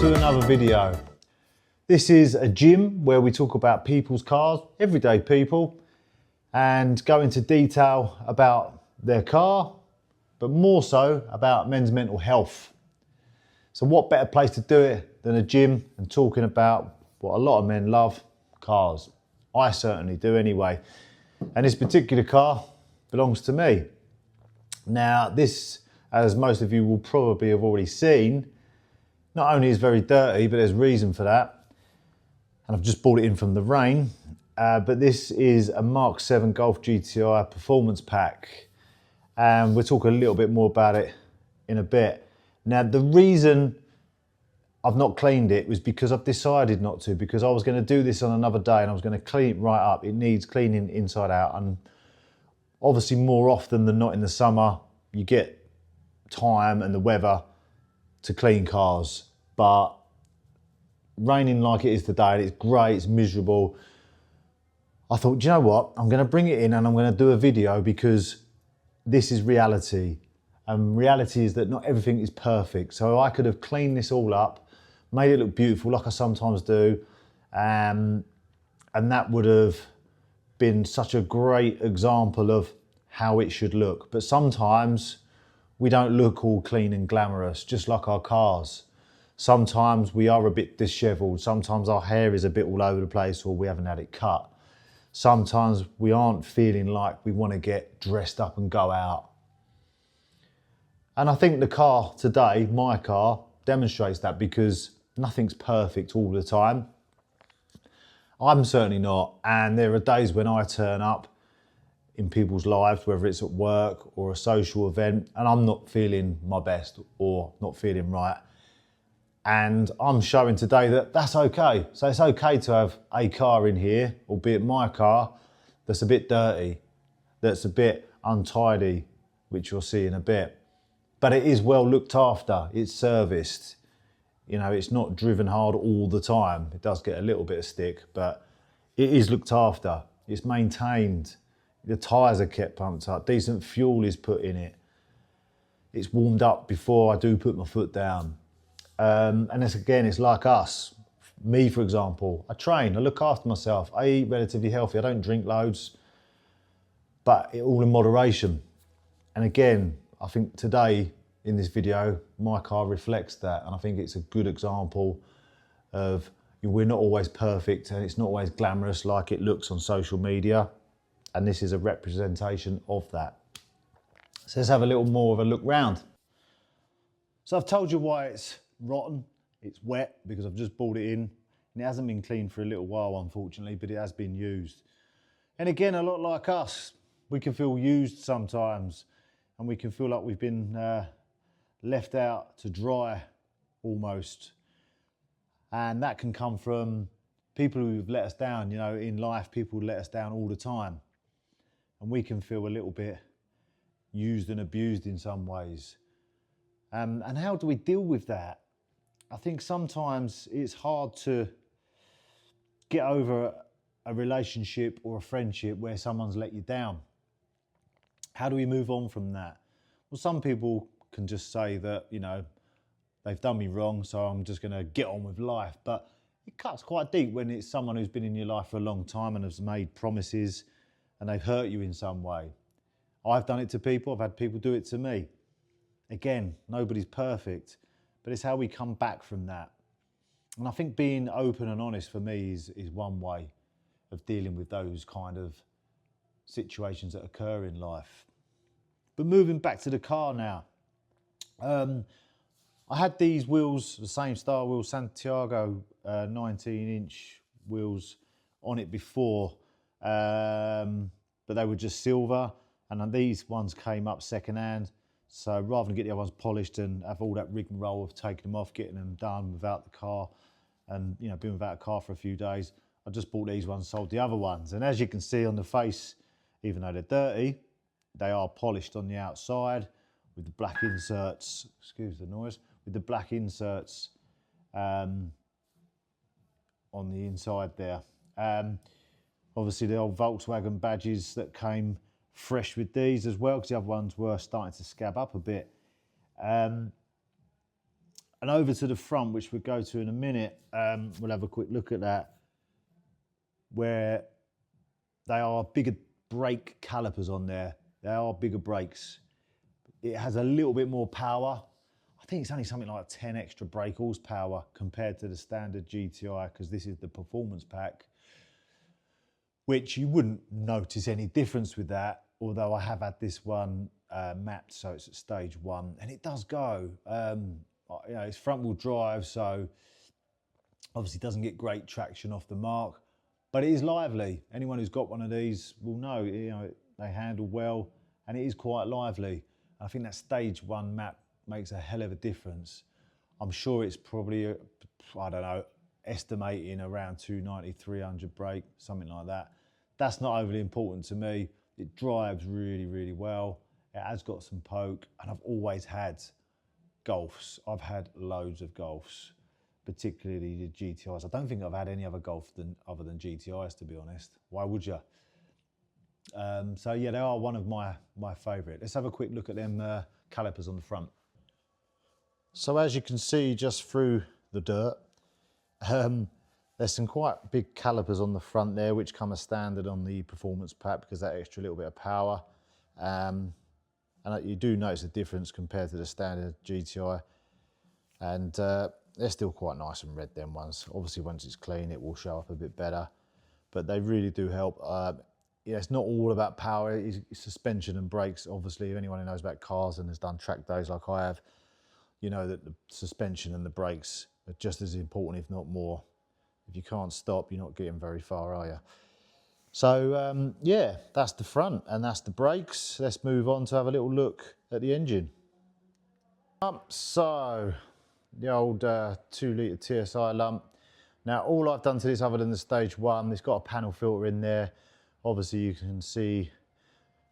to another video. This is a gym where we talk about people's cars, everyday people, and go into detail about their car, but more so about men's mental health. So what better place to do it than a gym and talking about what a lot of men love, cars. I certainly do anyway. And this particular car belongs to me. Now this, as most of you will probably have already seen, not only is very dirty, but there's reason for that. And I've just brought it in from the rain. But this is a Mk7 Golf GTI performance pack. And we'll talk a little bit more about it in a bit. Now the reason I've not cleaned it was because I've decided not to, because I was going to do this on another day and I was going to clean it right up. It needs cleaning inside out, and obviously more often than not in the summer you get time and the weather to clean cars, but raining like it is today, and it's grey, it's miserable, I thought, do you know what, I'm going to bring it in and I'm going to do a video, because this is reality, and reality is that not everything is perfect. So I could have cleaned this all up, made it look beautiful like I sometimes do, and that would have been such a great example of how it should look. But sometimes we don't look all clean and glamorous, just like our cars. Sometimes we are a bit dishevelled, sometimes our hair is a bit all over the place, or we haven't had it cut. Sometimes we aren't feeling like we want to get dressed up and go out. And I think the car today, my car, demonstrates that, because nothing's perfect all the time. I'm certainly not, and there are days when I turn up in people's lives, whether it's at work or a social event, and I'm not feeling my best or not feeling right. And I'm showing today that that's okay. So it's okay to have a car in here, albeit my car, that's a bit dirty, that's a bit untidy, which you'll see in a bit. But it is well looked after, it's serviced. You know, it's not driven hard all the time. It does get a little bit of stick, but it is looked after. It's maintained. The tyres are kept pumped up. Decent fuel is put in it. It's warmed up before I do put my foot down. And it's like us. Me, for example, I train, I look after myself. I eat relatively healthy. I don't drink loads, but all in moderation. And again, I think today in this video, my car reflects that. And I think it's a good example of, we're not always perfect and it's not always glamorous like it looks on social media. And this is a representation of that. So let's have a little more of a look round. So I've told you why it's rotten. It's wet because I've just brought it in, and it hasn't been cleaned for a little while, unfortunately, but it has been used. And again, a lot like us, we can feel used sometimes, and we can feel like we've been left out to dry almost. And that can come from people who've let us down. You know, in life, people let us down all the time. And we can feel a little bit used and abused in some ways. And how do we deal with that? I think sometimes it's hard to get over a relationship or a friendship where someone's let you down. How do we move on from that? Well, some people can just say that, you know, they've done me wrong, so I'm just going to get on with life. But it cuts quite deep when it's someone who's been in your life for a long time and has made promises and they've hurt you in some way. I've done it to people, I've had people do it to me. Again, nobody's perfect, but it's how we come back from that. And I think being open and honest for me is one way of dealing with those kind of situations that occur in life. But moving back to the car now. I had these wheels, the same style wheels, Santiago 19-inch wheels on it before, but they were just silver, and then these ones came up second-hand. So rather than get the other ones polished and have all that rig and roll of taking them off, getting them done without the car, and you know, being without a car for a few days, I just bought these ones, sold the other ones. And as you can see on the face, even though they're dirty, they are polished on the outside with the black inserts, excuse the noise, with the black inserts on the inside there. Obviously the old Volkswagen badges that came fresh with these as well, because the other ones were starting to scab up a bit. And over to the front, which we'll go to in a minute, we'll have a quick look at that, where they are bigger brake calipers on there. They are bigger brakes. It has a little bit more power. I think it's only something like 10 extra brake horsepower compared to the standard GTI, because this is the performance pack, which you wouldn't notice any difference with that, although I have had this one mapped so it's at stage 1, and it does go. You know, it's front wheel drive, so obviously doesn't get great traction off the mark, but it is lively. Anyone who's got one of these will know, you know, they handle well and it is quite lively. I think that stage 1 map makes a hell of a difference. I'm sure it's probably, I don't know, estimating around 290, 300 brake, something like that. That's not overly important to me. It drives really, really well. It has got some poke, and I've always had Golfs. I've had loads of Golfs, particularly the GTIs. I don't think I've had any other Golf other than GTIs, to be honest. Why would you? So yeah, they are one of my favourite. Let's have a quick look at them calipers on the front. So as you can see just through the dirt, there's some quite big calipers on the front there, which come as standard on the performance pack because that extra little bit of power. And you do notice a difference compared to the standard GTI. And they're still quite nice and red, them ones. Obviously, once it's clean, it will show up a bit better. But they really do help. Yeah, it's not all about power. It's suspension and brakes. Obviously, if anyone who knows about cars and has done track days like I have, you know that the suspension and the brakes are just as important, if not more. If you can't stop, you're not getting very far, are you? So yeah, that's the front and that's the brakes. Let's move on to have a little look at the engine. So the old 2 litre TSI lump. Now all I've done to this, other than the stage 1, it's got a panel filter in there. Obviously you can see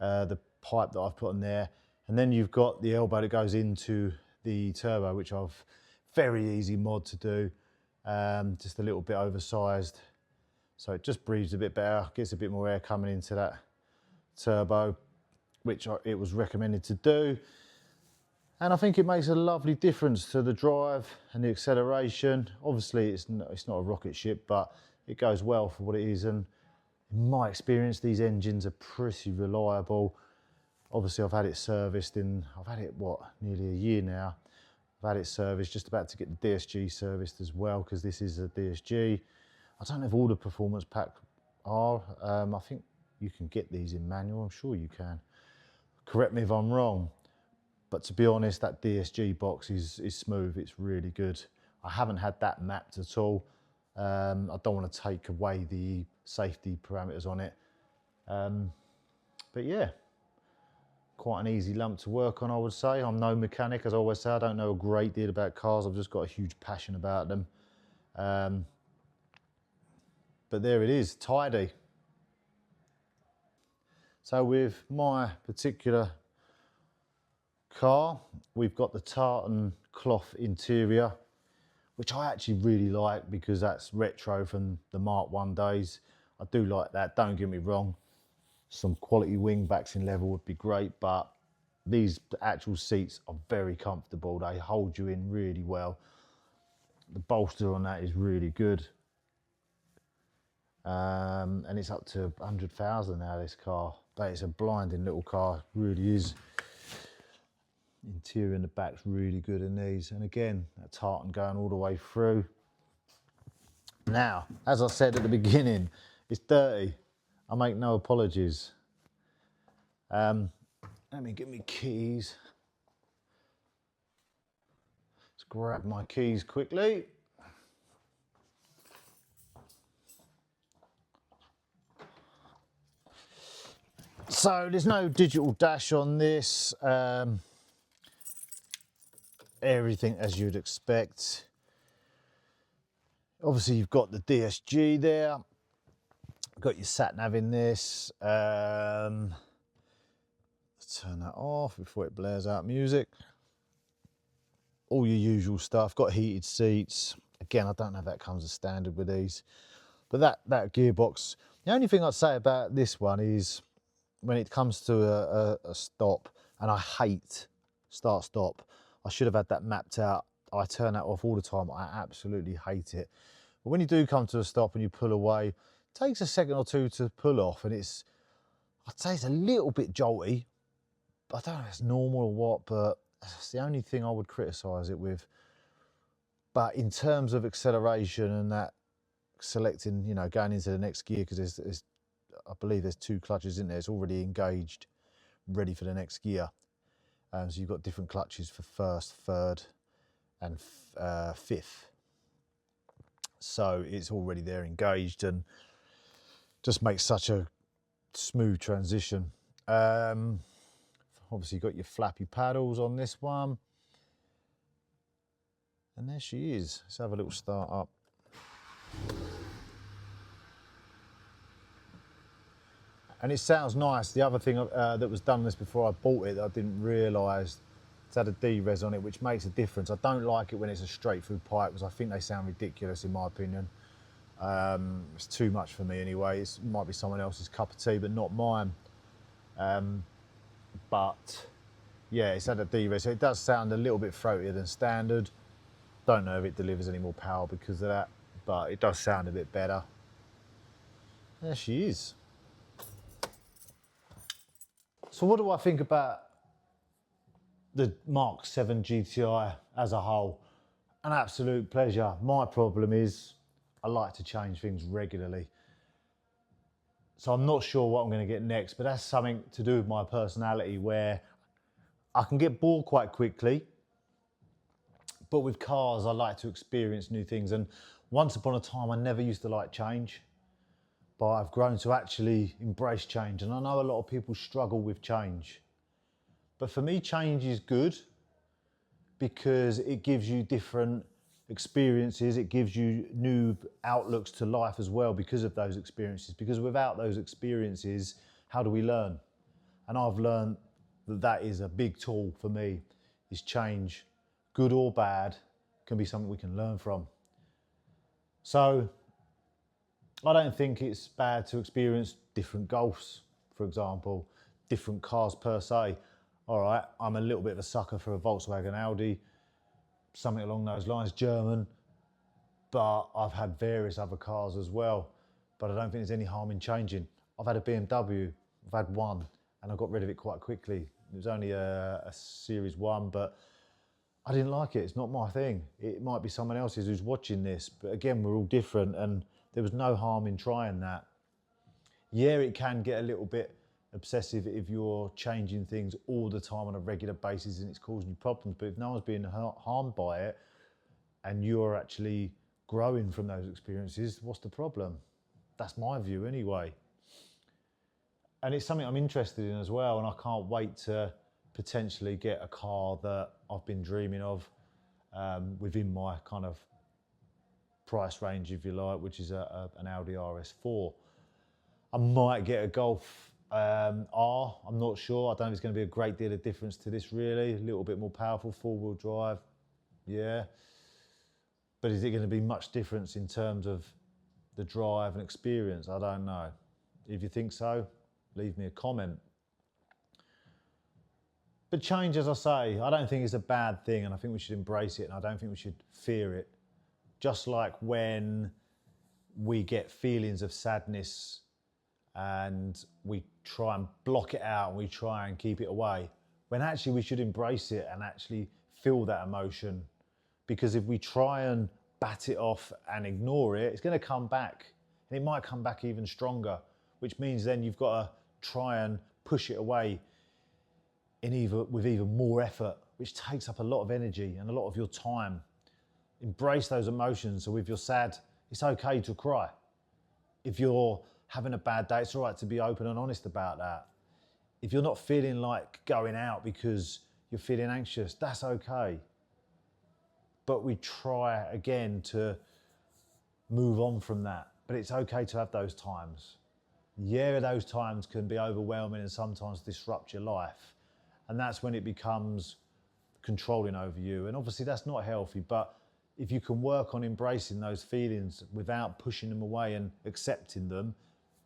the pipe that I've put in there, and then you've got the elbow that goes into the turbo, which I've very easy mod to do, just a little bit oversized, so it just breathes a bit better, gets a bit more air coming into that turbo, which it was recommended to do. And I think it makes a lovely difference to the drive and the acceleration. Obviously it's not a rocket ship, but it goes well for what it is, and in my experience these engines are pretty reliable. Obviously I've had it serviced I've had it, what, nearly a year now. I've had it serviced, just about to get the DSG serviced as well, because this is a DSG. I don't know if all the performance pack are. I think you can get these in manual, I'm sure you can. Correct me if I'm wrong, but to be honest, that DSG box is smooth, it's really good. I haven't had that mapped at all. I don't want to take away the safety parameters on it. But yeah, quite an easy lump to work on, I would say. I'm no mechanic, as I always say. I don't know a great deal about cars. I've just got a huge passion about them. But there it is, tidy. So with my particular car, we've got the tartan cloth interior, which I actually really like because that's retro from the Mark 1 days. I do like that, don't get me wrong. Some quality wing backs in leather would be great, but these actual seats are very comfortable. They hold you in really well. The bolster on that is really good. And it's up to 100,000 now, this car. But it's a blinding little car, it really is. Interior in the back's really good in these. And again, that tartan going all the way through. Now, as I said at the beginning, it's dirty. I make no apologies. Let me get my keys. Let's grab my keys quickly. So there's no digital dash on this. Everything as you'd expect. Obviously you've got the DSG there. Got your sat nav in this. Let's turn that off before it blares out music. All your usual stuff. Got heated seats. Again, I don't know if that comes as standard with these, but that gearbox. The only thing I'd say about this one is when it comes to a stop, and I hate start stop. I should have had that mapped out. I turn that off all the time. I absolutely hate it. But when you do come to a stop and you pull away, it takes a second or two to pull off, and I'd say it's a little bit jolty. I don't know if it's normal or what, but it's the only thing I would criticise it with. But in terms of acceleration and that selecting, you know, going into the next gear, because I believe there's 2 clutches in there, it's already engaged, ready for the next gear. So you've got different clutches for first, third, and fifth. So it's already there engaged and just makes such a smooth transition. Obviously you've got your flappy paddles on this one. And there she is. Let's have a little start up. And it sounds nice. The other thing that was done this before I bought it that I didn't realise, it's had a D-res on it, which makes a difference. I don't like it when it's a straight through pipe because I think they sound ridiculous in my opinion. It's too much for me anyway. It might be someone else's cup of tea, but not mine. But yeah, it's had a D-res, so it does sound a little bit throatier than standard. Don't know if it delivers any more power because of that, but it does sound a bit better. There she is. So what do I think about the Mk7 GTI as a whole? An absolute pleasure. My problem is I like to change things regularly. So I'm not sure what I'm going to get next, but that's something to do with my personality where I can get bored quite quickly. But with cars, I like to experience new things. And once upon a time, I never used to like change. But I've grown to actually embrace change. And I know a lot of people struggle with change. But for me, change is good because it gives you different experiences. It gives you new outlooks to life as well because of those experiences. Because without those experiences, how do we learn? And I've learned that that is a big tool for me, is change, good or bad, can be something we can learn from. So I don't think it's bad to experience different Golfs, for example, different cars per se. All right, I'm a little bit of a sucker for a Volkswagen Audi, something along those lines, German, but I've had various other cars as well, but I don't think there's any harm in changing. I've had a BMW, I've had one, and I got rid of it quite quickly. It was only a Series 1, but I didn't like it. It's not my thing. It might be someone else's who's watching this, but again, we're all different, and there was no harm in trying that. Yeah, it can get a little bit obsessive if you're changing things all the time on a regular basis and it's causing you problems, but if no one's being harmed by it and you're actually growing from those experiences, what's the problem? That's my view anyway. And it's something I'm interested in as well, and I can't wait to potentially get a car that I've been dreaming of within my kind of price range, if you like, which is an Audi RS4. I might get a Golf R, I'm not sure. I don't know if it's going to be a great deal of difference to this really. A little bit more powerful, 4-wheel drive, yeah. But is it going to be much difference in terms of the drive and experience? I don't know. If you think so, leave me a comment. But change, as I say, I don't think it's a bad thing, and I think we should embrace it, and I don't think we should fear it. Just like when we get feelings of sadness and we try and block it out and we try and keep it away, when actually we should embrace it and actually feel that emotion. Because if we try and bat it off and ignore it, it's going to come back, and it might come back even stronger, which means then you've got to try and push it away with even more effort, which takes up a lot of energy and a lot of your time. Embrace those emotions. So if you're sad, it's okay to cry. If you're having a bad day, it's all right to be open and honest about that. If you're not feeling like going out because you're feeling anxious, that's okay. But we try again to move on from that. But it's okay to have those times. Yeah, those times can be overwhelming and sometimes disrupt your life. And that's when it becomes controlling over you. And obviously that's not healthy, but if you can work on embracing those feelings without pushing them away and accepting them,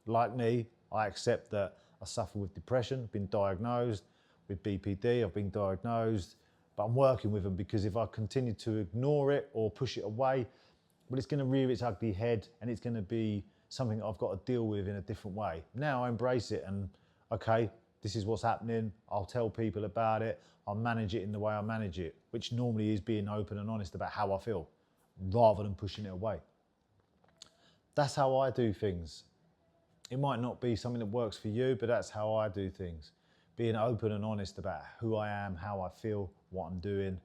like me, I accept that I suffer with depression, been diagnosed with BPD, I've been diagnosed, but I'm working with them, because if I continue to ignore it or push it away, well, it's going to rear its ugly head, and it's going to be something I've got to deal with in a different way. Now I embrace it, and okay, this is what's happening. I'll tell people about it. I'll manage it in the way I manage it, which normally is being open and honest about how I feel, rather than pushing it away. That's how I do things. It might not be something that works for you, but that's how I do things. Being open and honest about who I am, how I feel, what I'm doing.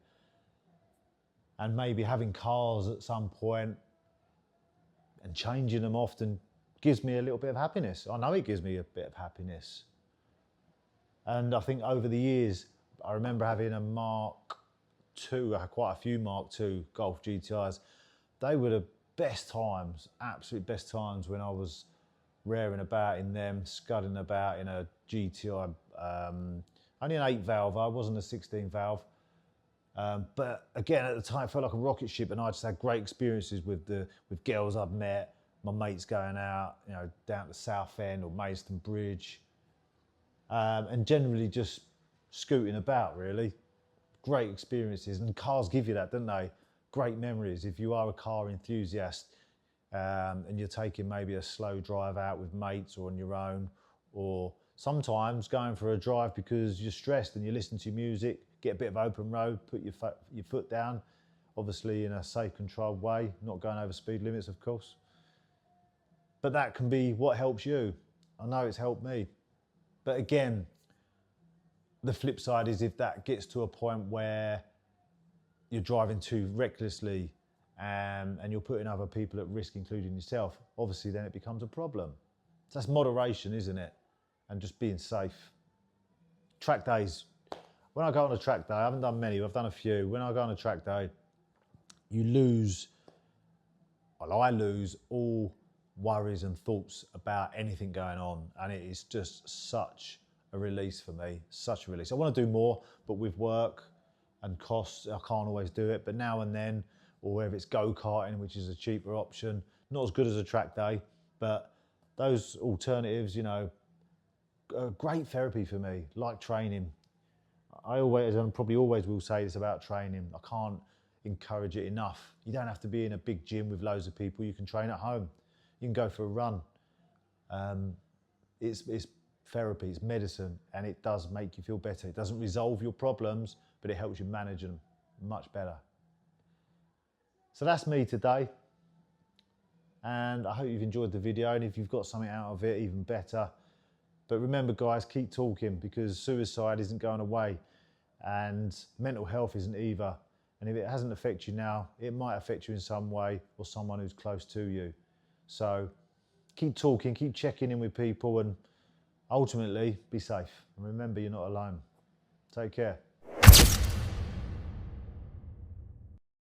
And maybe having cars at some point and changing them often gives me a little bit of happiness. I know it gives me a bit of happiness. And I think over the years, I remember having a Mark II, I had quite a few Mark II Golf GTIs. They were the best times, absolute best times, when I was raring about in them, scudding about in a GTI, only an 8 valve, I wasn't a 16 valve. But again, at the time, it felt like a rocket ship, and I just had great experiences with girls I'd met, my mates going out, you know, down to Southend or Maidstone Bridge, and generally just scooting about, really. Great experiences, and cars give you that, don't they? Great memories. If you are a car enthusiast, and you're taking maybe a slow drive out with mates or on your own, or sometimes going for a drive because you're stressed and you listen to music, get a bit of open road, put your foot down, obviously in a safe, controlled way, not going over speed limits, of course. But that can be what helps you. I know it's helped me. But again, the flip side is if that gets to a point where you're driving too recklessly, and you're putting other people at risk, including yourself, obviously then it becomes a problem. So that's moderation, isn't it? And just being safe. Track days. When I go on a track day, I haven't done many, I've done a few. When I go on a track day, I lose all worries and thoughts about anything going on. And it is just such a release for me, such a release. I want to do more, but with work and costs, I can't always do it. But now and then, or whether it's go-karting, which is a cheaper option, not as good as a track day, but those alternatives, you know, are great therapy for me, like training. I always, and probably always will say this about training, I can't encourage it enough. You don't have to be in a big gym with loads of people, you can train at home. You can go for a run. It's therapy, it's medicine, and it does make you feel better. It doesn't resolve your problems, but it helps you manage them much better. So that's me today, and I hope you've enjoyed the video, and if you've got something out of it, even better. But remember guys, keep talking, because suicide isn't going away, and mental health isn't either. And if it hasn't affected you now, it might affect you in some way, or someone who's close to you. So keep talking, keep checking in with people, and ultimately be safe. And remember, you're not alone. Take care.